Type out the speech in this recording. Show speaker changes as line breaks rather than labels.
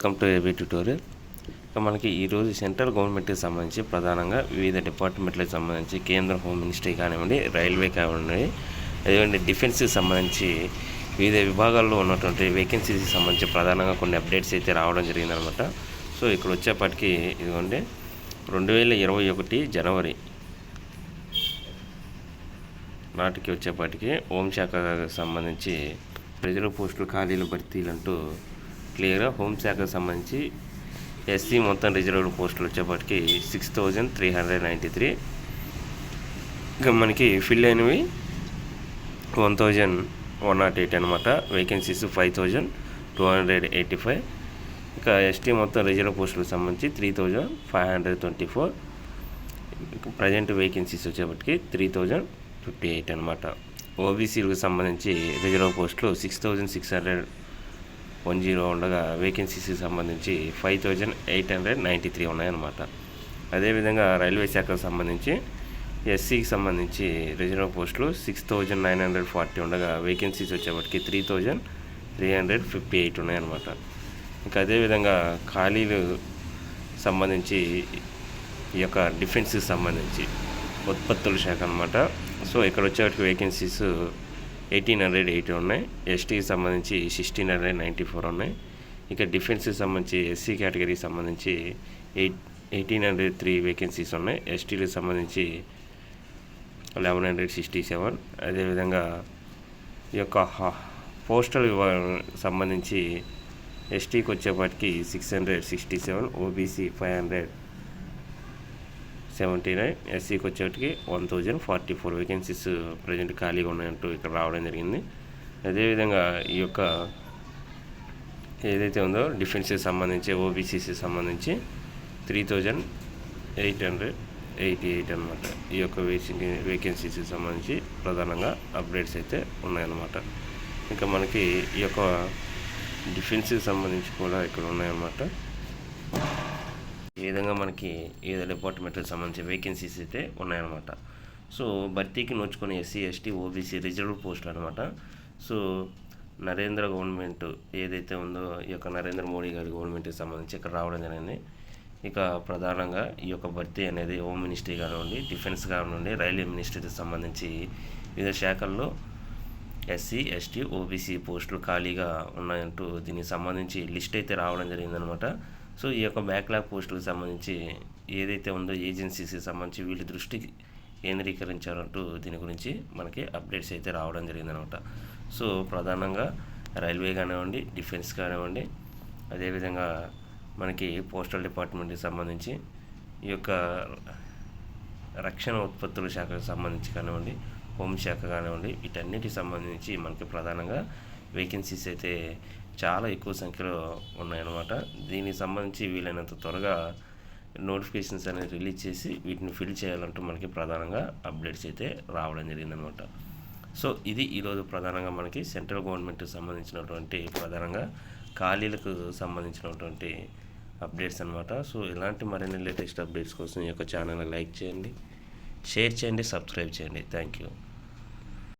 Welcome to AB tutorial. మనకి ఈరోజు central గవర్నమెంట్కి సంబంధించి ప్రధానంగా వివిధ డిపార్ట్మెంట్లకు సంబంధించి కేంద్ర హోమ్ మినిస్ట్రీ కానివ్వండి, రైల్వే కానివ్వండి, అదేవిధంగా డిఫెన్స్కి సంబంధించి వివిధ విభాగాల్లో ఉన్నటువంటి వేకెన్సీస్కి సంబంధించి ప్రధానంగా కొన్ని అప్డేట్స్ అయితే రావడం జరిగిందనమాట. సో ఇక్కడ వచ్చేప్పటికి ఇదిగోండి 2021 జనవరి నాటికి వచ్చేప్పటికి హోంశాఖకు సంబంధించి రిజర్వ్ పోస్టులు ఖాళీల భర్తీలంటూ క్లియర్గా హోంశాఖకు సంబంధించి ఎస్సీ మొత్తం రిజర్వ్డ్ పోస్టులు వచ్చేప్పటికి 6,393. ఇంకా మనకి ఫిల్ అయినవి 1,108 అనమాట. వేకెన్సీస్ 5,285. ఇంకా ఎస్టీ మొత్తం రిజర్వ్ పోస్టులకు సంబంధించి 3,524. ప్రజెంట్ వేకెన్సీస్ వచ్చేప్పటికి 3,058 అనమాట. ఓబీసీలకు సంబంధించి రిజర్వ్ పోస్టులు 6,610 ఉండగా వేకెన్సీస్కి సంబంధించి 5,893 ఉన్నాయన్నమాట. అదేవిధంగా రైల్వే శాఖకు సంబంధించి ఎస్సీకి సంబంధించి రిజర్వ్ పోస్టులు 6,940 ఉండగా వేకెన్సీస్ వచ్చేప్పటికి 3,358 ఉన్నాయన్నమాట. ఇంకా అదేవిధంగా ఖాళీలు సంబంధించి ఈ యొక్క డిఫెన్స్కి సంబంధించి ఉత్పత్తుల శాఖ అనమాట. సో ఇక్కడ వచ్చేటికి వేకెన్సీస్ 1,880 ఉన్నాయి. ఎస్టీకి సంబంధించి 1,694 ఉన్నాయి. ఇక డిఫెన్స్కి సంబంధించి ఎస్సీ కేటగిరీకి సంబంధించి 1,803 వేకెన్సీస్ ఉన్నాయి. ఎస్టీలకు సంబంధించి 1,167. అదేవిధంగా ఈ యొక్క పోస్టల్ సంబంధించి ఎస్టీకి వచ్చేప్పటికి 667, ఓబీసీ 579, ఎస్సీకి వచ్చేటికి 1,044 వేకెన్సీస్ ప్రజెంట్ ఖాళీగా ఉన్నాయంటూ ఇక్కడ రావడం జరిగింది. అదేవిధంగా ఈ యొక్క ఏదైతే ఉందో డిఫెన్స్కి సంబంధించి ఓబీసీకి సంబంధించి 3,888 అనమాట. ఈ యొక్క వేకెన్సీస్కి సంబంధించి ప్రధానంగా అప్డేట్స్ అయితే ఉన్నాయన్నమాట. ఇంకా మనకి ఈ యొక్క డిఫెన్స్కి సంబంధించి కూడా ఇక్కడ ఉన్నాయన్నమాట. ఈ విధంగా మనకి ఏదో డిపార్ట్మెంట్కి సంబంధించి వేకెన్సీస్ అయితే ఉన్నాయన్నమాట. సో భర్తీకి నోచుకునే ఎస్సీ, ఎస్టీ, ఓబీసీ రిజర్వ్ పోస్టులు అనమాట. సో నరేంద్ర గవర్నమెంట్ ఏదైతే ఉందో ఈ యొక్క నరేంద్ర మోడీ గారి గవర్నమెంట్కి సంబంధించి ఇక్కడ రావడం జరిగింది. ఇక ప్రధానంగా ఈ యొక్క భర్తీ అనేది హోమ్ మినిస్ట్రీ కానివ్వండి, డిఫెన్స్ కానివ్వండి, రైల్వే మినిస్ట్రీకి సంబంధించి వివిధ శాఖల్లో ఎస్సీ, ఎస్టీ, ఓబీసీ పోస్టులు ఖాళీగా ఉన్నాయంటూ దీనికి సంబంధించి లిస్ట్ అయితే రావడం జరిగిందనమాట. సో ఈ యొక్క బ్యాక్లాగ్ పోస్టులకు సంబంధించి ఏదైతే ఉందో ఏజెన్సీస్కి సంబంధించి వీళ్ళ దృష్టికి కేంద్రీకరించారంటూ దీని గురించి మనకి అప్డేట్స్ అయితే రావడం జరిగిందనమాట. సో ప్రధానంగా రైల్వే కానివ్వండి, డిఫెన్స్ కానివ్వండి, అదేవిధంగా మనకి పోస్టల్ డిపార్ట్మెంట్కి సంబంధించి ఈ యొక్క రక్షణ ఉత్పత్తుల శాఖకు సంబంధించి కానివ్వండి, హోంశాఖ కానివ్వండి, వీటన్నిటికి సంబంధించి మనకి ప్రధానంగా వేకెన్సీస్ అయితే చాలా ఎక్కువ సంఖ్యలో ఉన్నాయన్నమాట. దీనికి సంబంధించి వీలైనంత త్వరగా నోటిఫికేషన్స్ అనేది రిలీజ్ చేసి వీటిని ఫిల్ చేయాలంటూ మనకి ప్రధానంగా అప్డేట్స్ అయితే రావడం జరిగిందనమాట. సో ఇది ఈరోజు ప్రధానంగా మనకి సెంట్రల్ గవర్నమెంట్కి సంబంధించినటువంటి ప్రధానంగా ఖాళీలకు సంబంధించినటువంటి అప్డేట్స్ అనమాట. సో ఇలాంటి మరిన్ని లేటెస్ట్ అప్డేట్స్ కోసం ఈ యొక్క ఛానల్ని లైక్ చేయండి, షేర్ చేయండి, సబ్స్క్రైబ్ చేయండి. Thank you.